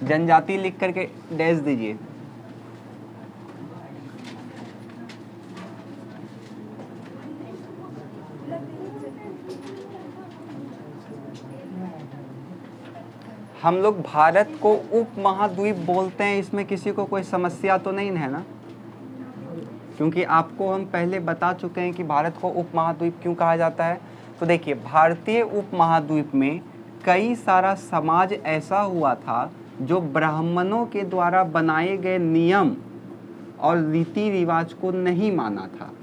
जनजाति लिख करके डैश दीजिए। हम लोग भारत को उपमहाद्वीप बोलते हैं, इसमें किसी को कोई समस्या तो नहीं है ना? क्योंकि आपको हम पहले बता चुके हैं कि भारत को उपमहाद्वीप क्यों कहा जाता है। तो देखिए, भारतीय उपमहाद्वीप में कई सारा समाज ऐसा हुआ था जो ब्राह्मणों के द्वारा बनाए गए नियम और रीति रिवाज को नहीं माना था।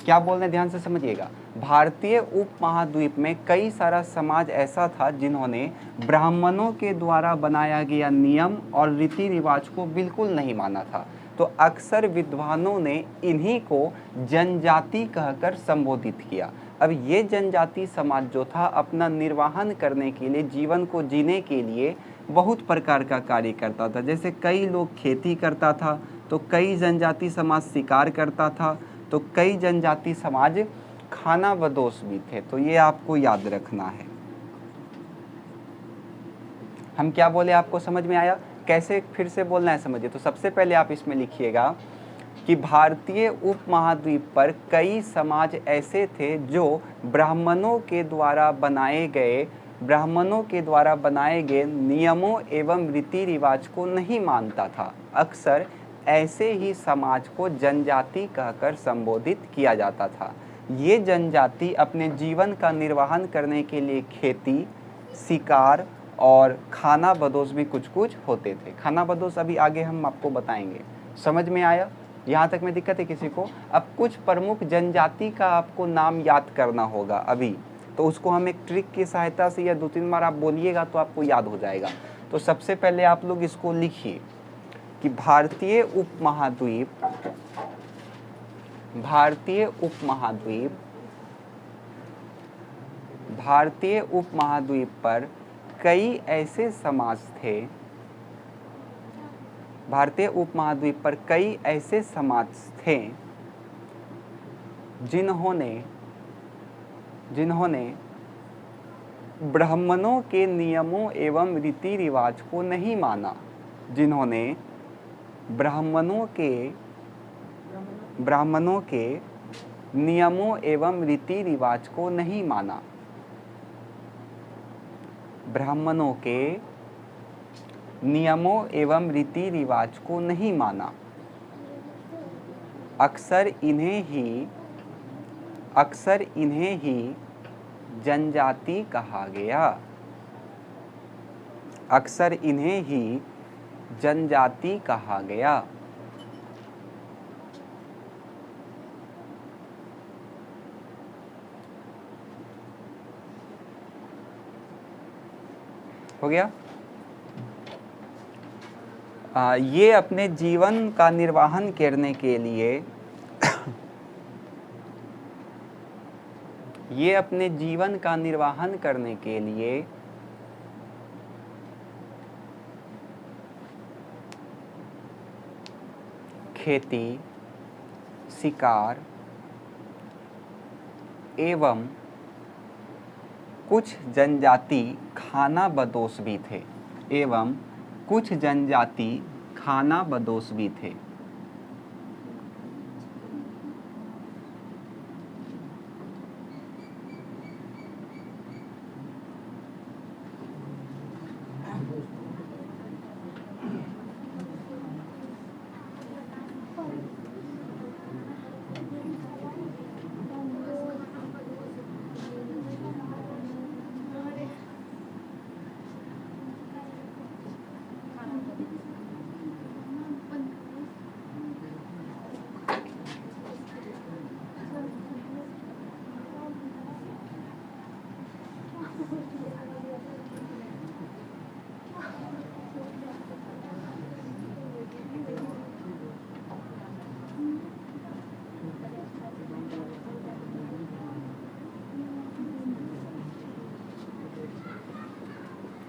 क्या बोल रहे हैं, ध्यान से समझिएगा। भारतीय उपमहाद्वीप में कई सारा समाज ऐसा था जिन्होंने ब्राह्मणों के द्वारा बनाया गया नियम और रीति रिवाज को बिल्कुल नहीं माना था। तो अक्सर विद्वानों ने इन्हीं को जनजाति कहकर संबोधित किया। अब ये जनजाति समाज जो था अपना निर्वाहन करने के लिए, जीवन को जीने के लिए बहुत प्रकार का कार्य करता था। जैसे कई लोग खेती करता था, तो कई जनजाति समाज शिकार करता था, तो कई जनजाति समाज खाना बदोश भी थे। तो ये आपको याद रखना है। हम क्या बोले, आपको समझ में आया? कैसे फिर से बोलना है समझिए। तो सबसे पहले आप इसमें लिखिएगा कि भारतीय उपमहाद्वीप पर कई समाज ऐसे थे जो ब्राह्मणों के द्वारा बनाए गए नियमों एवं रीति रिवाज को नहीं मानता था। अक्सर ऐसे ही समाज को जनजाति कहकर संबोधित किया जाता था। ये जनजाति अपने जीवन का निर्वाहन करने के लिए खेती, शिकार और खाना बदोश भी कुछ कुछ होते थे। खाना बदोश अभी आगे हम आपको बताएंगे। समझ में आया? यहाँ तक में दिक्कत है किसी को? अब कुछ प्रमुख जनजाति का आपको नाम याद करना होगा अभी, तो उसको हम एक ट्रिक की सहायता से या 2-3 बार आप बोलिएगा तो आपको याद हो जाएगा। तो सबसे पहले आप लोग इसको लिखिए कि भारतीय उपमहाद्वीप पर कई ऐसे समाज थे जिन्होंने ब्राह्मणों के नियमों एवं रीति रिवाज को नहीं माना। ब्राह्मणों के नियमों एवं रीति रिवाज को नहीं माना। ब्राह्मणों के नियमों एवं रीति रिवाज को नहीं माना। अक्सर इन्हें ही जनजाति कहा गया। अक्सर इन्हें ही जनजाति कहा गया। हो गया? ये अपने जीवन का निर्वाहन करने के लिए खेती, शिकार एवं कुछ जनजाति खाना बदोश भी थे।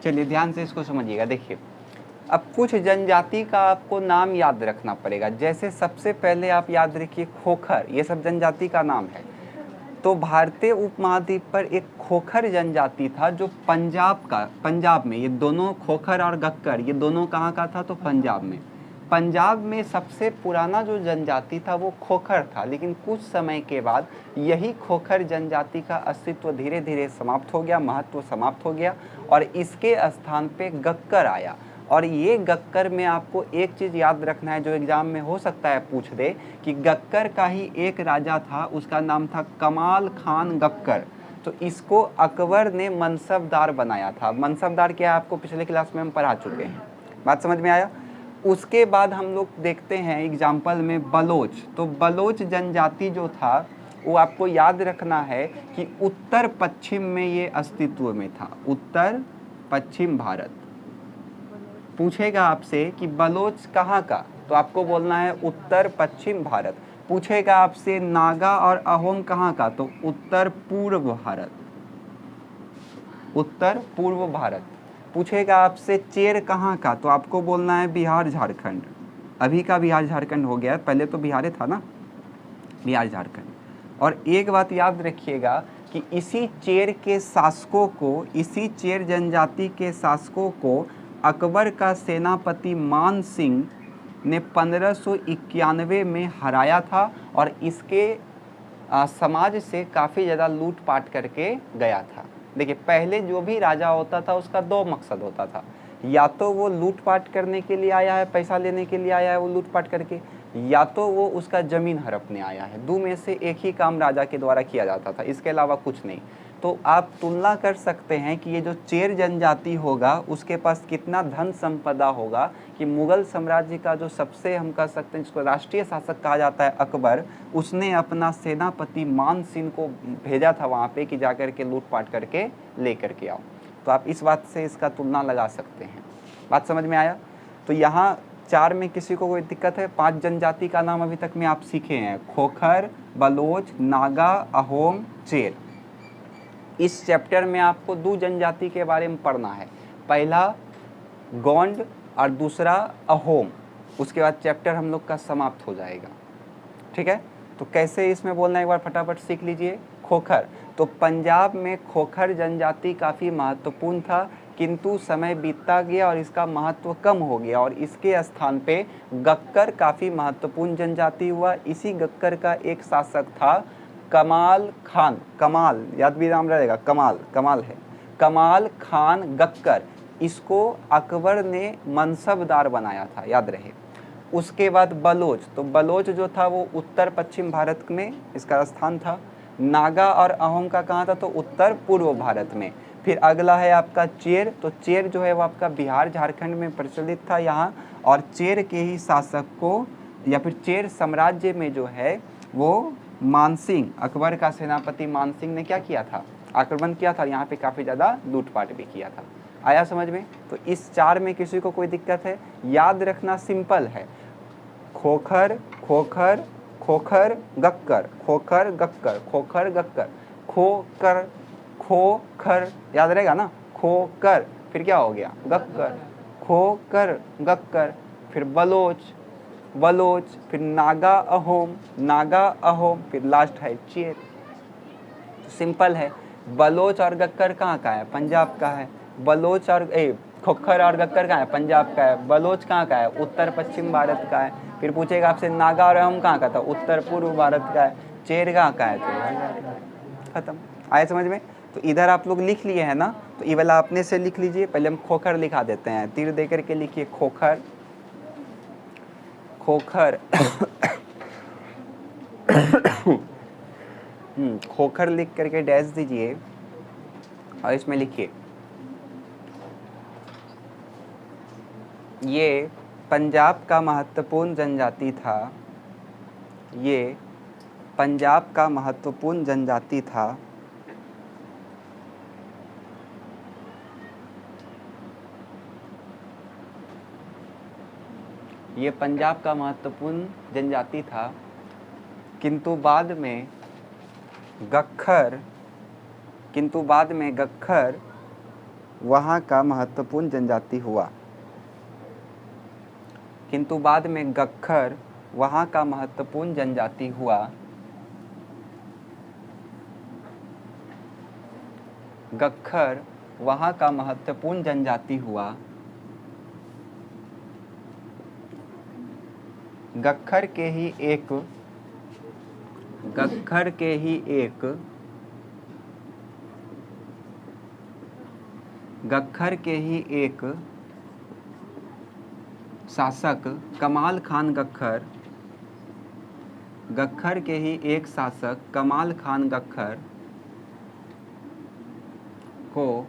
चलिए ध्यान से इसको समझिएगा। देखिए, अब कुछ जनजाति का आपको नाम याद रखना पड़ेगा। जैसे सबसे पहले आप याद रखिए खोखर, ये सब जनजाति का नाम है। तो भारतीय उपमहाद्वीप पर एक खोखर जनजाति था जो पंजाब में, ये दोनों खोखर और गक्कर ये दोनों कहाँ का था, तो पंजाब में सबसे पुराना जो जनजाति था वो खोखर था। लेकिन कुछ समय के बाद यही खोखर जनजाति का अस्तित्व धीरे धीरे समाप्त हो गया, महत्व समाप्त हो गया और इसके स्थान पे गक्कर आया। और ये गक्कर में आपको एक चीज़ याद रखना है जो एग्जाम में हो सकता है पूछ दे, कि गक्कर का ही एक राजा था, उसका नाम था कमाल खान गक्कर। तो इसको अकबर ने मनसबदार बनाया था। मनसबदार क्या है आपको पिछले क्लास में हम पढ़ा चुके हैं, बात समझ में आया। उसके बाद हम लोग देखते हैं एग्जाम्पल में बलोच। तो बलोच जनजाति जो था वो आपको याद रखना है कि उत्तर पश्चिम में ये अस्तित्व में था, उत्तर पश्चिम भारत। पूछेगा आपसे कि बलोच कहाँ का, तो आपको बोलना है उत्तर पश्चिम भारत। पूछेगा आपसे नागा और अहोम कहाँ का, तो उत्तर पूर्व भारत, उत्तर पूर्व भारत। पूछेगा आपसे चेर कहाँ का, तो आपको बोलना है बिहार झारखंड। अभी का बिहार झारखंड हो गया, पहले तो बिहार था ना, बिहार झारखंड। और एक बात याद रखिएगा कि इसी चेर के शासकों को, इसी चेर जनजाति के शासकों को अकबर का सेनापति मान सिंह ने 1591 में हराया था और इसके समाज से काफ़ी ज़्यादा लूटपाट करके गया था। देखिए पहले जो भी राजा होता था उसका दो मकसद होता था, या तो वो लूटपाट करने के लिए आया है, पैसा लेने के लिए आया है वो लूटपाट करके, या तो वो उसका ज़मीन हड़पने आया है। दो में से एक ही काम राजा के द्वारा किया जाता था, इसके अलावा कुछ नहीं। तो आप तुलना कर सकते हैं कि ये जो चेर जनजाति होगा उसके पास कितना धन संपदा होगा कि मुगल साम्राज्य का जो सबसे हम कह सकते हैं जिसको राष्ट्रीय शासक कहा जाता है अकबर, उसने अपना सेनापति मान सिंह को भेजा था वहाँ पे कि जाकर के लूटपाट करके ले करके आओ। तो आप इस बात से इसका तुलना लगा सकते हैं। बात समझ में आया। तो यहाँ चार में किसी को कोई दिक्कत है? पांच जनजाति का नाम अभी तक में आप सीखे हैं, खोखर, बलोच, नागा, अहोम, चेर। इस चैप्टर में आपको दो जनजाति के बारे में पढ़ना है, पहला गोंड और दूसरा अहोम। उसके बाद चैप्टर हम लोग का समाप्त हो जाएगा, ठीक है। तो कैसे इसमें बोलना है एक बार फटाफट सीख लीजिए। खोखर, तो पंजाब में खोखर जनजाति काफ़ी महत्वपूर्ण था, किंतु समय बीतता गया और इसका महत्व कम हो गया और इसके स्थान पे गक्कर काफ़ी महत्वपूर्ण जनजाति हुआ। इसी गक्कर का एक शासक था कमाल खान, कमाल याद भी नाम रहेगा, कमाल है, कमाल खान गक्कर। इसको अकबर ने मनसबदार बनाया था, याद रहे। उसके बाद बलोच, तो बलोच जो था वो उत्तर पश्चिम भारत में इसका स्थान था। नागा और अहोम का कहाँ था, तो उत्तर पूर्व भारत में। फिर अगला है आपका चेर, तो चेर जो है वो आपका बिहार झारखंड में प्रचलित था यहाँ। और चेर के ही शासक को या फिर चेर साम्राज्य में जो है वो मानसिंह, अकबर का सेनापति मानसिंह ने क्या किया था, आक्रमण किया था, यहाँ पे काफ़ी ज़्यादा लूटपाट भी किया था। आया समझ में। तो इस चार में किसी को कोई दिक्कत है? याद रखना सिंपल है, खोखर खोखर खोखर गक्कर, खोखर गक्कर, खोखर गक्कर, खोकर खोखर, याद रहेगा ना, खोकर, फिर क्या हो गया गक्कर, खोकर गक्कर, फिर बलोच बलोच, फिर नागा अहोम, फिर लास्ट है चेर। तो सिंपल है। बलोच और गक्कर कहाँ का है? पंजाब का है। बलोच और खोखर और गक्कर कहाँ है? पंजाब का है। बलोच कहाँ का है? उत्तर पश्चिम भारत का है। फिर पूछेगा आपसे नागा और अहोम कहाँ का था? उत्तर पूर्व भारत का है। चेर कहाँ का है? तो खत्म। आए समझ में। तो इधर आप लोग लिख लिए हैं ना, तो ये वाला अपने से लिख लीजिए। पहले हम खोखर लिखा देते हैं, तीर दे करके लिखिए खोखर, खोखर खोखर लिख करके डैश दीजिए और इसमें लिखिए ये पंजाब का महत्वपूर्ण जनजाति था, ये पंजाब का महत्वपूर्ण जनजाति था। ये पंजाब का महत्वपूर्ण जनजाति था, किंतु बाद में गक्खर वहाँ का महत्वपूर्ण जनजाति हुआ, किंतु बाद में गक्खर वहाँ का महत्वपूर्ण जनजाति हुआ। गख्खर वहाँ का महत्वपूर्ण जनजाति हुआ। गख्खर के ही एक शासक कमाल खान गख्खर को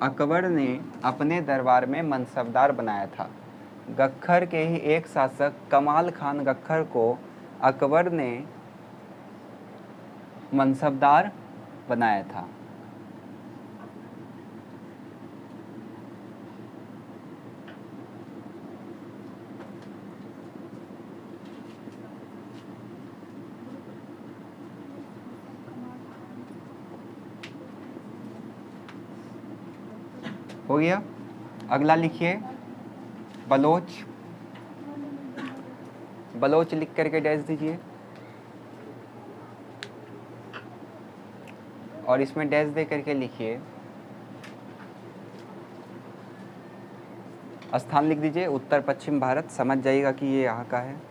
अकबर ने अपने दरबार में मनसबदार बनाया था। गख्खर के ही एक शासक कमाल खान गख्खर को अकबर ने मनसबदार बनाया था। हो गया। अगला लिखिए बलोच। बलोच लिख करके डैश दीजिए और इसमें डैश दे करके लिखिए स्थान लिख दीजिए उत्तर पश्चिम भारत। समझ जाइएगा कि ये यहाँ का है।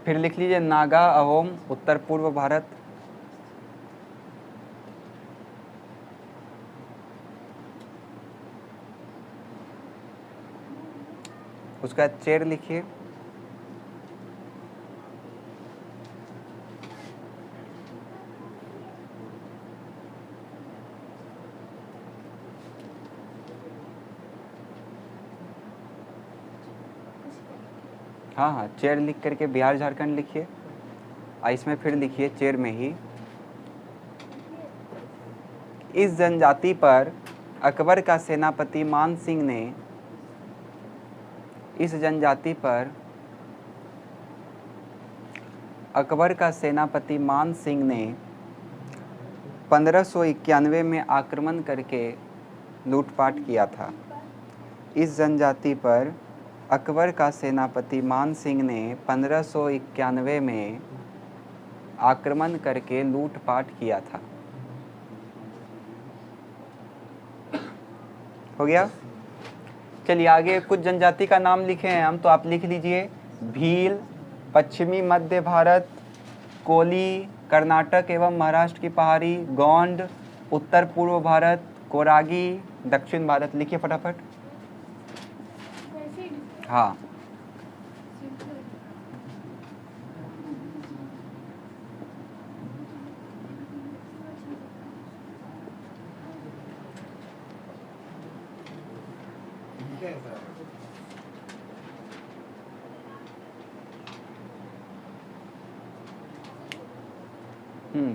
फिर लिख लीजिए नागा अहोम उत्तर पूर्व भारत। उसका चेर लिखिए। हाँ, चेर लिख करके बिहार झारखंड लिखिए। इसमें फिर लिखिए चेर में ही इस जनजाति पर अकबर का सेनापति मान सिंह ने 1591 में आक्रमण करके लूटपाट किया था। इस जनजाति पर अकबर का सेनापति मान सिंह ने 1591 में आक्रमण करके लूटपाट किया था। हो गया। चलिए आगे कुछ जनजाति का नाम लिखे हैं हम, तो आप लिख लीजिए भील पश्चिमी मध्य भारत, कोली कर्नाटक एवं महाराष्ट्र की पहाड़ी, गोंड उत्तर पूर्व भारत, कोरागी दक्षिण भारत। लिखिए फटाफट। हाँ,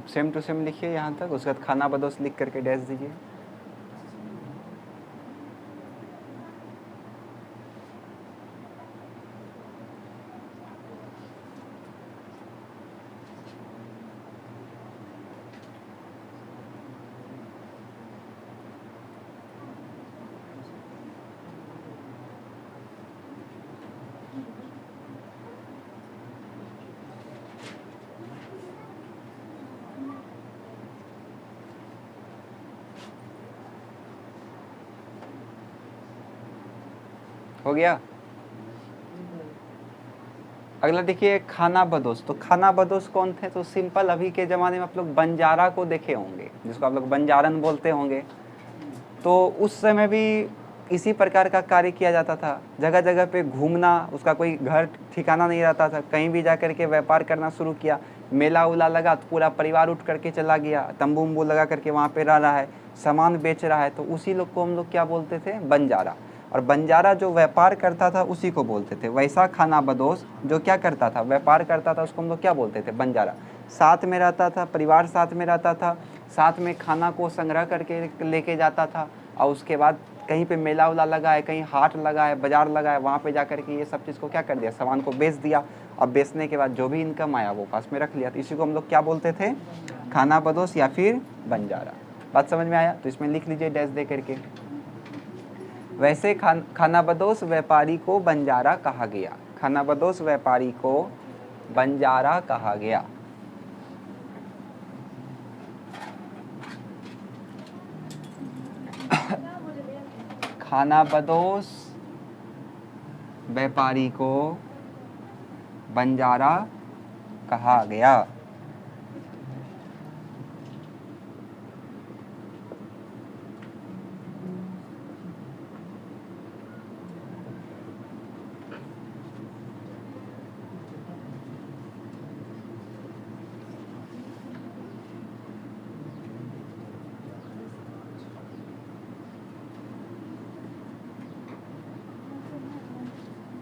सेम टू सेम लिखिए यहाँ तक। उसके बाद खाना बदोश लिख करके डैश दीजिए। हो गया। अगला देखिए खाना बदोश। तो खाना बदोश कौन थे? तो सिंपल अभी के ज़माने में आप लोग बंजारा को देखे होंगे, जिसको आप लोग बंजारन बोलते होंगे। तो उस समय भी इसी प्रकार का कार्य किया जाता था। जगह जगह पे घूमना, उसका कोई घर ठिकाना नहीं रहता था। कहीं भी जा कर के व्यापार करना शुरू किया। मेला उला लगा तो पूरा परिवार उठ करके चला गया, तंबू उम्बू लगा करके वहाँ पे रह रहा है, सामान बेच रहा है। तो उसी लोग को हम लोग क्या बोलते थे? बंजारा। और बंजारा जो व्यापार करता था उसी को बोलते थे। वैसा खाना बदोश जो क्या करता था? व्यापार करता था, उसको हम लोग क्या बोलते थे? बंजारा। साथ में रहता था, परिवार साथ में रहता था, साथ में खाना को संग्रह करके लेके जाता था। और उसके बाद कहीं पे मेला उला लगा है, कहीं हाट लगा है, बाजार लगा है, वहाँ पे जा करके ये सब चीज़ को क्या कर दिया? सामान को बेच दिया। और बेचने के बाद जो भी इनकम आया वो पास में रख लिया। तो इसी को हम लोग क्या बोलते थे? खाना बदोश या फिर बंजारा। बात समझ में आया? तो इसमें लिख लीजिए डैश दे करके। वैसे खानाबदोश व्यापारी को बंजारा कहा गया। खानाबदोश व्यापारी को बंजारा कहा गया। खानाबदोश व्यापारी को बंजारा कहा गया।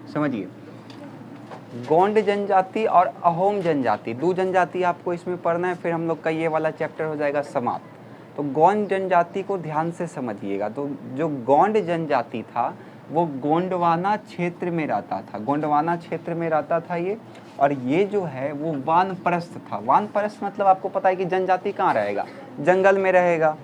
समझिए, गोंड जनजाति और अहोम जनजाति, दो जनजाति आपको इसमें पढ़ना है, फिर हम लोग का ये वाला चैप्टर हो जाएगा समाप्त। तो गोंड जनजाति को ध्यान से समझिएगा। तो जो गोंड जनजाति था वो गोंडवाना क्षेत्र में रहता था, गोंडवाना क्षेत्र में रहता था ये। और ये जो है वो वानप्रस्थ था। वानप्रस्थ मतलब आपको पता है कि जनजाति कहाँ रहेगा, जंगल में रहेगा,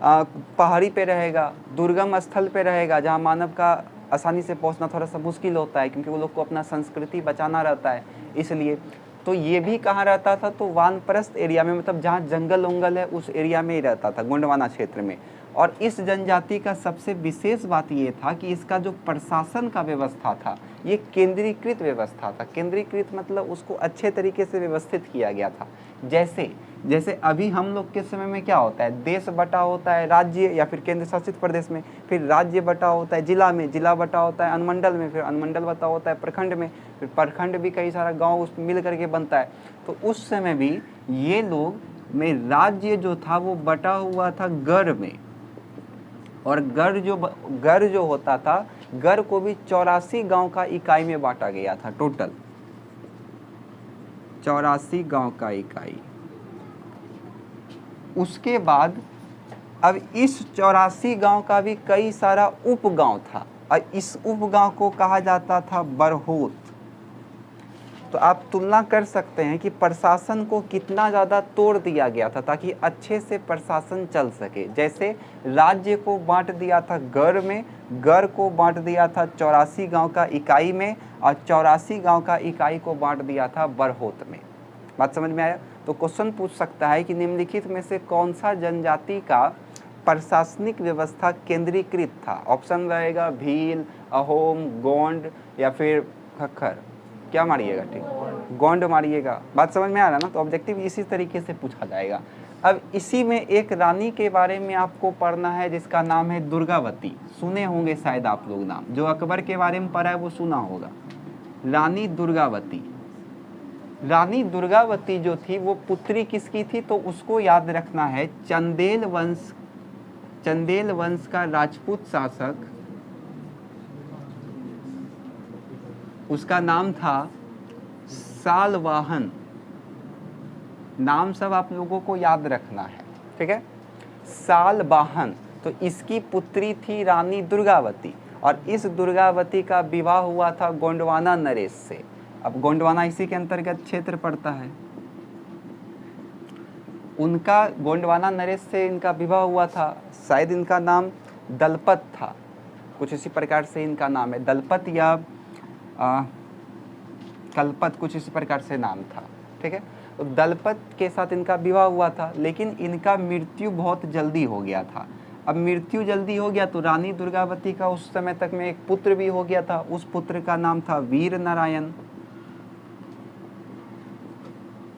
पहाड़ी पे रहेगा, दुर्गम स्थल पे रहेगा, जहाँ मानव का आसानी से पहुंचना थोड़ा सा मुश्किल होता है, क्योंकि वो लोग को अपना संस्कृति बचाना रहता है इसलिए। तो ये भी कहाँ रहता था, तो वानप्रस्थ एरिया में, मतलब जहाँ जंगल उंगल है उस एरिया में ही रहता था, गोंडवाना क्षेत्र में। और इस जनजाति का सबसे विशेष बात ये था कि इसका जो प्रशासन का व्यवस्था था ये केंद्रीकृत व्यवस्था था। केंद्रीकृत मतलब उसको अच्छे तरीके से व्यवस्थित किया गया था। जैसे अभी हम लोग के समय में क्या होता है, देश बटा होता है राज्य या फिर केंद्र शासित प्रदेश में, फिर राज्य बटा होता है जिला में, जिला बटा होता है अनुमंडल में, फिर अनुमंडल बटा होता है प्रखंड में, फिर प्रखंड भी कई सारा गांव उस मिल करके बनता है। तो उस समय भी ये लोग में राज्य जो था वो बटा हुआ था गढ़ में। और गढ़ जो होता था, गढ़ को भी 84 गांव का इकाई में बांटा गया था। टोटल 84 गांव का इकाई। उसके बाद अब इस 84 गांव का भी कई सारा उप गांव था, और इस उप गांव को कहा जाता था बरहोत। तो आप तुलना कर सकते हैं कि प्रशासन को कितना ज़्यादा तोड़ दिया गया था ताकि अच्छे से प्रशासन चल सके। जैसे राज्य को बांट दिया था गढ़ में, गढ़ को बांट दिया था 84 गांव का इकाई में, और 84 गांव का इकाई को बांट दिया था बरहोत में। बात समझ में आया? तो क्वेश्चन पूछ सकता है कि निम्नलिखित में से कौन सा जनजाति का प्रशासनिक व्यवस्था केंद्रीकृत था? ऑप्शन रहेगा भील, अहोम, गोंड या फिर खक्खर। क्या मारिएगा? ठीक, गोंड मारिएगा। बात समझ में आ रहा ना? तो ऑब्जेक्टिव इसी तरीके से पूछा जाएगा। अब इसी में एक रानी के बारे में आपको पढ़ना है जिसका नाम है दुर्गावती। सुने होंगे शायद आप लोग नाम, जो अकबर के बारे में पढ़ा है वो सुना होगा, रानी दुर्गावती। रानी दुर्गावती जो थी वो पुत्री किसकी थी, तो उसको याद रखना है चंदेल वंश का राजपूत शासक, उसका नाम था सालवाहन। नाम सब आप लोगों को याद रखना है, ठीक है? सालवाहन। तो इसकी पुत्री थी रानी दुर्गावती, और इस दुर्गावती का विवाह हुआ था गोंडवाना नरेश से। अब गोंडवाना इसी के अंतर्गत क्षेत्र पड़ता है। उनका गोंडवाना नरेश से इनका विवाह हुआ था। शायद इनका नाम दलपत था, कुछ इसी प्रकार से इनका नाम है, दलपत या कलपत, कुछ इसी प्रकार से नाम था, ठीक है? तो दलपत के साथ इनका विवाह हुआ था, लेकिन इनका मृत्यु बहुत जल्दी हो गया था। अब मृत्यु जल्दी हो गया तो रानी दुर्गावती का उस समय तक में एक पुत्र भी हो गया था। उस पुत्र का नाम था वीर नारायण।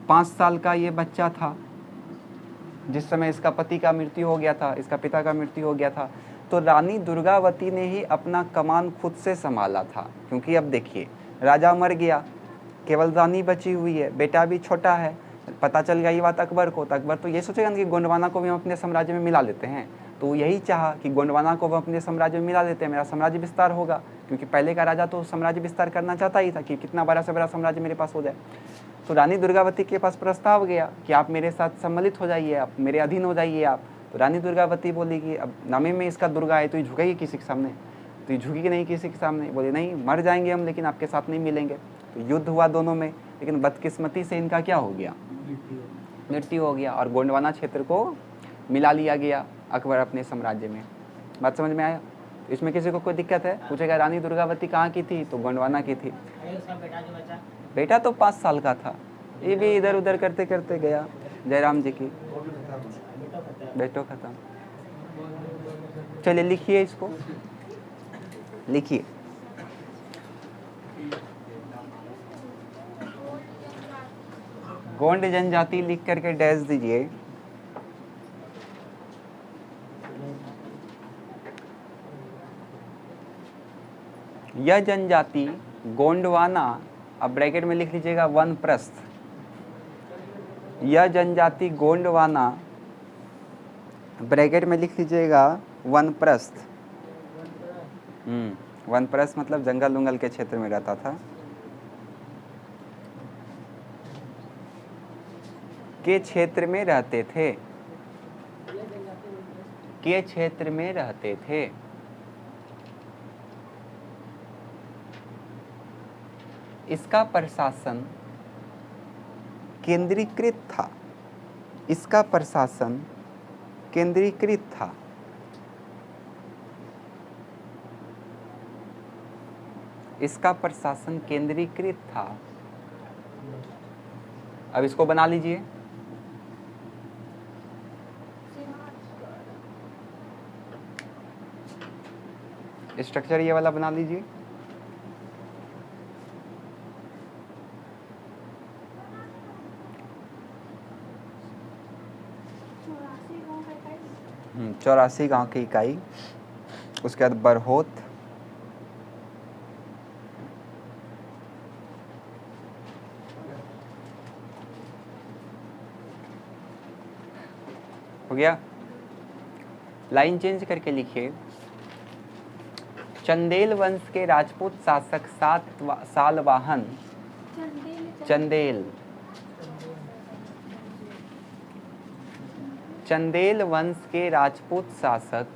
5 साल का ये बच्चा था जिस समय इसका पति का मृत्यु हो गया था, इसका पिता का मृत्यु हो गया था। तो रानी दुर्गावती ने ही अपना कमान खुद से संभाला था, क्योंकि अब देखिए राजा मर गया, केवल रानी बची हुई है, बेटा भी छोटा है। पता चल गया ये बात अकबर को, तो अकबर तो ये सोचेगा कि गोंडवाना को भी हम अपने साम्राज्य में मिला लेते हैं। तो यही चाहा कि गोंडवाना को हम अपने साम्राज्य में मिला लेते हैं, मेरा साम्राज्य विस्तार होगा, क्योंकि पहले का राजा तो साम्राज्य विस्तार करना चाहता ही था कि कितना बड़ा से बड़ा साम्राज्य मेरे पास हो जाए। तो रानी दुर्गावती के पास प्रस्ताव गया कि आप मेरे साथ सम्मिलित हो जाइए, आप मेरे अधीन हो जाइए आप। तो रानी दुर्गावती बोली कि अब नामे में इसका दुर्गा है तो ये झुकेगी किसी के सामने, तो ये झुकेगी नहीं किसी के सामने। बोले नहीं, मर जाएंगे हम लेकिन आपके साथ नहीं मिलेंगे। तो युद्ध हुआ दोनों में, लेकिन बदकिस्मती से इनका क्या हो गया, मृत्यु हो गया, और गोंडवाना क्षेत्र को मिला लिया गया अकबर अपने साम्राज्य में। बात समझ में आया? इसमें किसी को कोई दिक्कत है? पूछेगा रानी दुर्गावती कहाँ की थी, तो गोंडवाना की थी। बेटा तो 5 साल का था, ये भी इधर उधर करते करते गया। जयराम जी की बेटो खत्म। चलिए लिखिए, इसको लिखिए। गोंड जनजाति लिख करके डैश दीजिए। यह जनजाति गोंडवाना, अब ब्रैकेट में लिख लीजिएगा वनप्रस्थ। यह जनजाति गोंडवाना, ब्रैकेट में लिख लीजिएगा वनप्रस्थ। वनप्रस्थ मतलब जंगल उंगल के क्षेत्र में रहता था। के क्षेत्र में रहते थे, के क्षेत्र में रहते थे। इसका प्रशासन केंद्रीकृत था, इसका प्रशासन केंद्रीकृत था। इसका प्रशासन केंद्रीकृत था। अब इसको बना लीजिए। स्ट्रक्चर ये वाला बना लीजिए। चौरासी गांव की इकाई, उसके बाद बरहोत, हो गया। लाइन चेंज करके लिखिए। चंदेल वंश के राजपूत शासक सालवाहन, चंदेल वंश के राजपूत शासक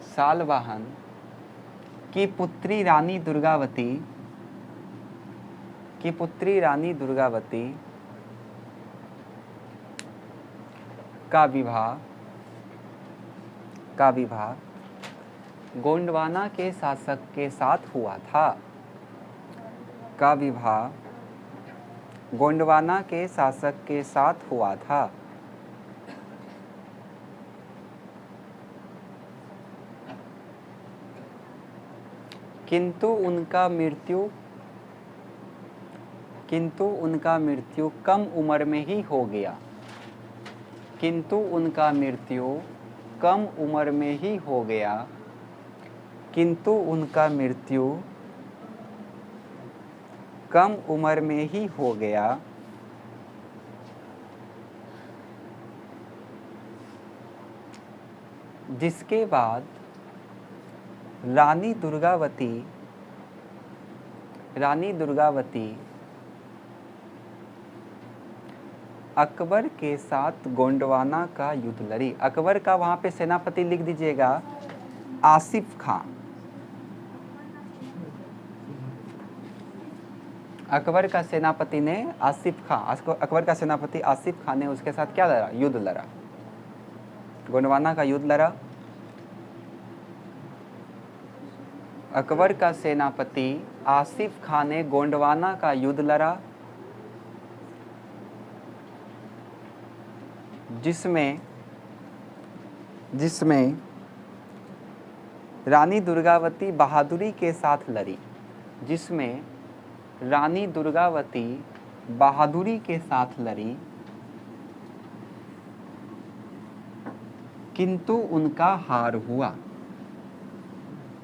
सालवाहन की पुत्री रानी दुर्गावती का विवाह गोंडवाना के शासक के साथ हुआ था। का विवाह गोंडवाना के शासक के साथ हुआ था। किंतु उनका मृत्यु कम उम्र में ही हो गया। किंतु उनका मृत्यु कम उम्र में ही हो गया। किंतु उनका मृत्यु कम उम्र में ही हो गया। जिसके बाद रानी दुर्गावती अकबर के साथ गोंडवाना का युद्ध लड़ी। अकबर का वहां पे सेनापति लिख दीजिएगा आसिफ खां। अकबर का सेनापति ने आसिफ खान ने उसके साथ क्या लड़ा? युद्ध लड़ा, गोंडवाना का युद्ध लड़ा। अकबर का सेनापति आसिफ खान ने गोंडवाना का युद्ध लड़ा, जिसमें रानी दुर्गावती बहादुरी के साथ लड़ी। किंतु उनका हार हुआ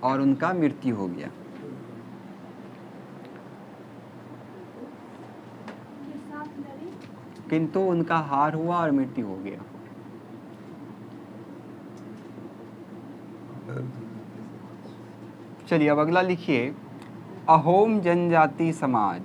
और उनका मृत्यु हो गया। किंतु उनका हार हुआ और मृत्यु हो गया। चलिए अब अगला लिखिए। अहोम जनजाति समाज।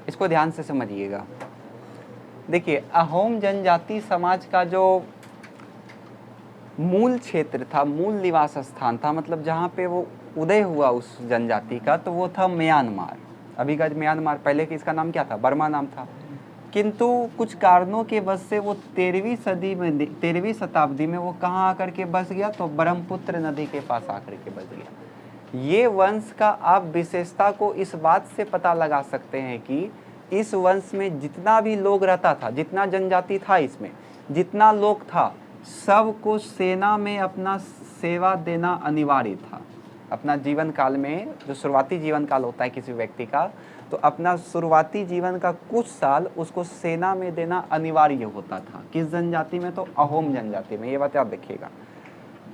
इसको ध्यान से समझिएगा। देखिए, अहोम जनजाति समाज का जो मूल क्षेत्र था, मूल निवास स्थान था, मतलब जहाँ पे वो उदय हुआ उस जनजाति का, तो वो था म्यांमार। अभी का म्यांमार, पहले कि इसका नाम क्या था, बर्मा नाम था। किंतु कुछ कारणों के वजह से वो 13वीं शताब्दी में वो कहाँ आकर के बस गया, तो ब्रह्मपुत्र नदी के पास आकर के बस गया। ये वंश का आप विशेषता को इस बात से पता लगा सकते हैं कि इस वंश में जितना भी लोग रहता था, जितना जनजाति था, इसमें जितना लोग था, सबको सेना में अपना सेवा देना अनिवार्य था। अपना जीवन काल में, जो शुरुआती जीवन काल होता है किसी व्यक्ति का, तो अपना शुरुआती जीवन का कुछ साल उसको सेना में देना अनिवार्य होता था। किस जनजाति में, तो अहोम जनजाति में। ये बात आप देखिएगा।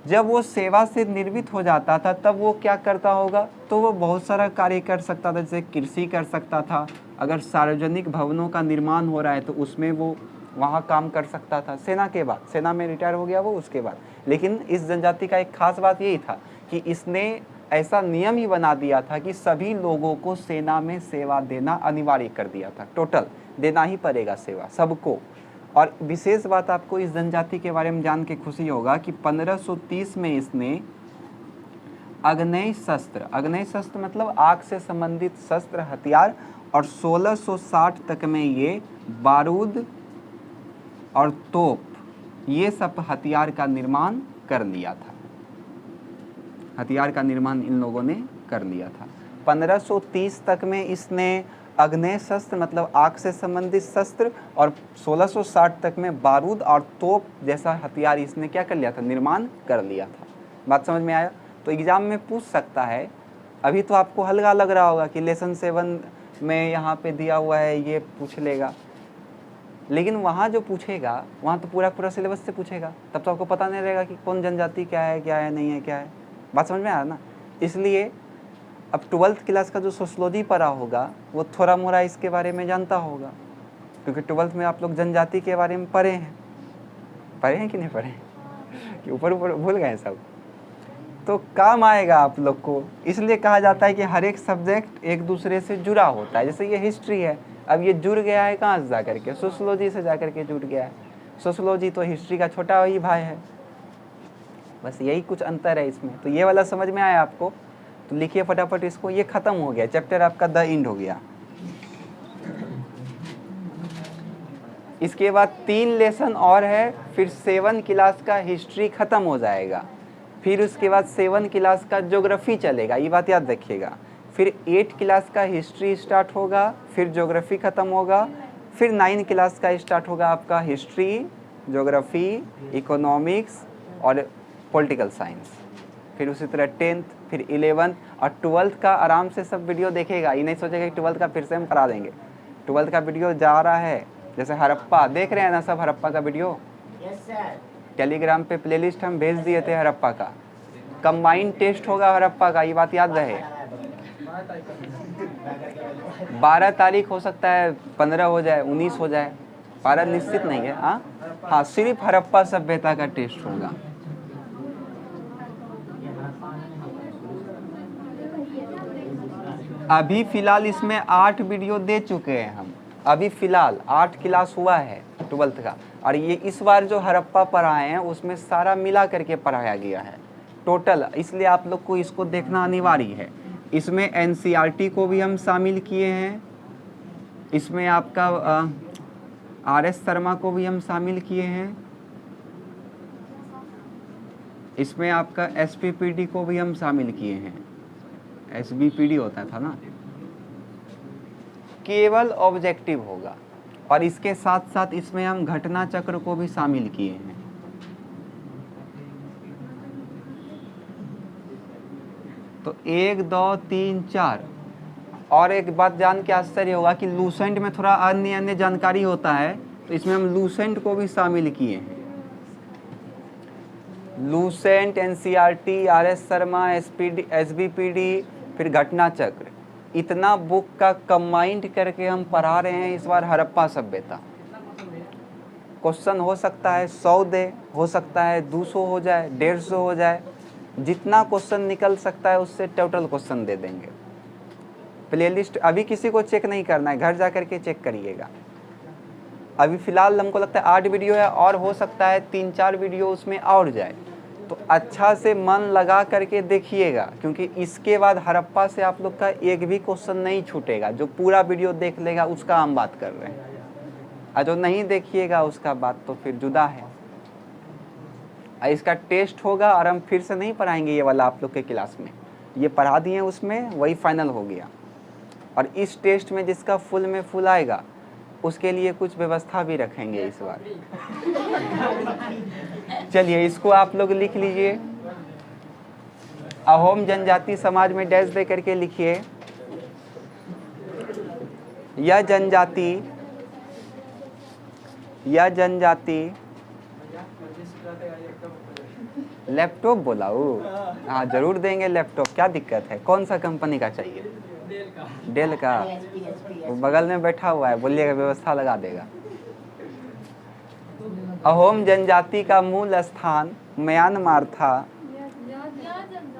जब वो सेवा से निर्वृत्त हो जाता था तब वो क्या करता होगा, तो वो बहुत सारा कार्य कर सकता था, जैसे कृषि कर सकता था, अगर सार्वजनिक भवनों का निर्माण हो रहा है तो उसमें वो वहाँ काम कर सकता था। सेना के बाद, सेना में रिटायर हो गया वो उसके बाद। लेकिन इस जनजाति का एक खास बात यही था कि इसने ऐसा नियम ही बना दिया था कि सभी लोगों को सेना में सेवा देना अनिवार्य कर दिया था। टोटल देना ही पड़ेगा सेवा सबको। और विशेष बात आपको इस जनजाति के बारे में जान के खुशी होगा कि 1530 में इसने आग्नेय शस्त्र मतलब आग से संबंधित शस्त्र हथियार, और 1660 तक में ये बारूद और तोप, ये सब हथियार का निर्माण कर लिया था। हथियार का निर्माण इन लोगों ने कर लिया था। 1530 तक में इसने आग्नेय शस्त्र मतलब आग से संबंधित शस्त्र, और 1660 तक में बारूद और तोप जैसा हथियार इसने क्या कर लिया था, निर्माण कर लिया था। बात समझ में आया? तो एग्जाम में पूछ सकता है। अभी तो आपको हल्का लग रहा होगा कि लेसन 7 में यहाँ पे दिया हुआ है, ये पूछ लेगा, लेकिन वहाँ जो पूछेगा वहाँ तो पूरा सिलेबस से पूछेगा। तब तो आपको पता नहीं रहेगा कि कौन जनजाति क्या है नहीं है, क्या है। बात समझ में आया ना? इसलिए अब 12th क्लास का जो सोशलॉजी पढ़ा होगा वो थोड़ा मोड़ा इसके बारे में जानता होगा, क्योंकि 12th में आप लोग जनजाति के बारे में पढ़े हैं कि नहीं पढ़े कि ऊपर भूल गए सब? तो काम आएगा आप लोग को। इसलिए कहा जाता है कि हर एक सब्जेक्ट एक दूसरे से जुड़ा होता है। जैसे ये हिस्ट्री है, अब ये जुड़ गया है कहाँ से जाकर के, सोशलॉजी से जाकर के जुड़ गया है। सोशलॉजी तो हिस्ट्री का छोटा ही भाई है, बस यही कुछ अंतर है इसमें। तो ये वाला समझ में आया आपको? तो लिखिए फटाफट इसको। ये खत्म हो गया चैप्टर आपका, द एंड हो गया। इसके बाद 3 लेसन और है, फिर 7 क्लास का हिस्ट्री खत्म हो जाएगा। फिर उसके बाद 7 क्लास का ज्योग्राफी चलेगा, ये बात याद रखिएगा। फिर 8 क्लास का हिस्ट्री स्टार्ट होगा, फिर ज्योग्राफी खत्म होगा। फिर 9 क्लास का स्टार्ट होगा आपका हिस्ट्री, ज्योग्राफी, इकोनॉमिक्स और पॉलिटिकल साइंस। फिर उसी तरह 10th, फिर 11th और 12th का आराम से सब वीडियो देखेगा। ये नहीं सोचेगा कि 12th का फिर से हम करा देंगे। 12th का वीडियो जा रहा है, जैसे हड़प्पा देख रहे हैं ना सब, हड़प्पा का वीडियो टेलीग्राम पे प्लेलिस्ट हम भेज दिए थे हड़प्पा का। कंबाइंड टेस्ट होगा हड़प्पा का, ये बात याद रहे। 12 तारीख हो सकता है, 15 हो जाए, 19 हो जाए, 12 निश्चित नहीं है। हाँ, सिर्फ हड़प्पा सभ्यता का टेस्ट होगा। अभी फिलहाल इसमें 8 वीडियो दे चुके हैं हम। अभी फिलहाल 8 क्लास हुआ है 12th का, और ये इस बार जो हड़प्पा पढ़ाए हैं उसमें सारा मिला करके पढ़ाया गया है टोटल। इसलिए आप लोग को इसको देखना अनिवार्य है। इसमें एनसीईआरटी को भी हम शामिल किए हैं, इसमें आपका आरएस शर्मा को भी हम शामिल किए हैं, इसमें आपका एसपीपीडी को भी हम शामिल किए हैं। एसबीपीडी होता था ना। केवल ऑब्जेक्टिव होगा, और इसके साथ साथ इसमें हम घटना चक्र को भी शामिल किए हैं। तो 1 2 3 4। और एक बात जान के आश्चर्य होगा कि लूसेंट में थोड़ा अन्य जानकारी होता है, तो इसमें हम लूसेंट को भी शामिल किए हैं। लूसेंट, एनसीईआरटी, आरएस शर्मा, एसबीपीडी, फिर घटना चक्र, इतना बुक का कंबाइंड करके हम पढ़ा रहे हैं इस बार हड़प्पा सभ्यता। क्वेश्चन हो सकता है 100 दे, हो सकता है 200 हो जाए, 150 हो जाए, जितना क्वेश्चन निकल सकता है उससे टोटल क्वेश्चन दे देंगे। प्लेलिस्ट अभी किसी को चेक नहीं करना है, घर जा कर के चेक करिएगा। अभी फ़िलहाल हमको लगता है 8 वीडियो है, और हो सकता है 3-4 वीडियो उसमें और जाए, तो अच्छा से मन लगा करके देखिएगा, क्योंकि इसके बाद हड़प्पा से आप लोग का एक भी क्वेश्चन नहीं छूटेगा। जो पूरा वीडियो देख लेगा उसका हम बात कर रहे हैं, और जो नहीं देखिएगा उसका बात तो फिर जुदा है। इसका टेस्ट होगा और हम फिर से नहीं पढ़ाएंगे ये वाला आप लोग के क्लास में, ये पढ़ा दिए उसमें वही फाइनल हो गया। और इस टेस्ट में जिसका फुल में फुल आएगा उसके लिए कुछ व्यवस्था भी रखेंगे इस बार। चलिए इसको आप लोग लिख लीजिए। अहोम जनजाति समाज में डैश दे करके लिखिए, यह जनजाति लैपटॉप बोला वो, हाँ जरूर देंगे लैपटॉप, क्या दिक्कत है। कौन सा कंपनी का चाहिए? डेल का। वो बगल में बैठा हुआ है, बोलिएगा व्यवस्था लगा देगा। अहोम जनजाति का मूल स्थान म्यांमार था।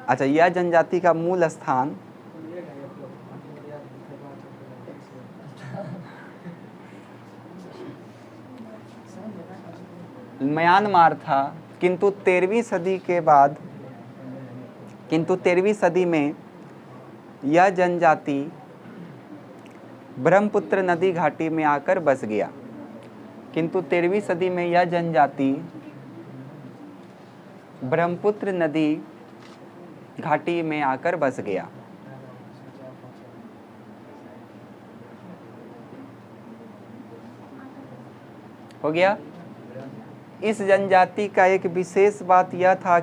अच्छा, यह जनजाति का मूल स्थान म्यांमार था, किंतु 13वीं सदी में यह जनजाति ब्रह्मपुत्र नदी घाटी में आकर बस गया। किंतु 13वीं सदी में यह जनजाति ब्रह्मपुत्र नदी घाटी में आकर बस गया। हो गया। इस जनजाति का एक विशेष बात यह था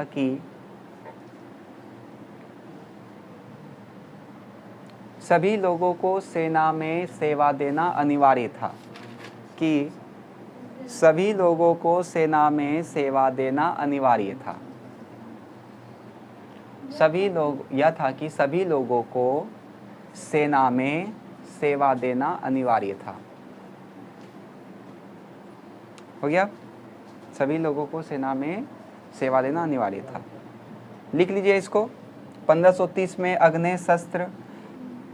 कि सभी लोगों को सेना में सेवा देना अनिवार्य था, सभी लोगों को सेना में सेवा देना अनिवार्य था। सभी लोगों को सेना में सेवा देना अनिवार्य था। हो गया। सभी लोगों को सेना में सेवा देना अनिवार्य था। लिख लीजिए इसको। 1530 में अग्नेय शस्त्र,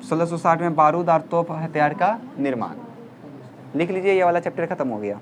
1660 में बारूद और तोप हथियार का निर्माण। लिख लीजिए, ये वाला चैप्टर खत्म हो गया।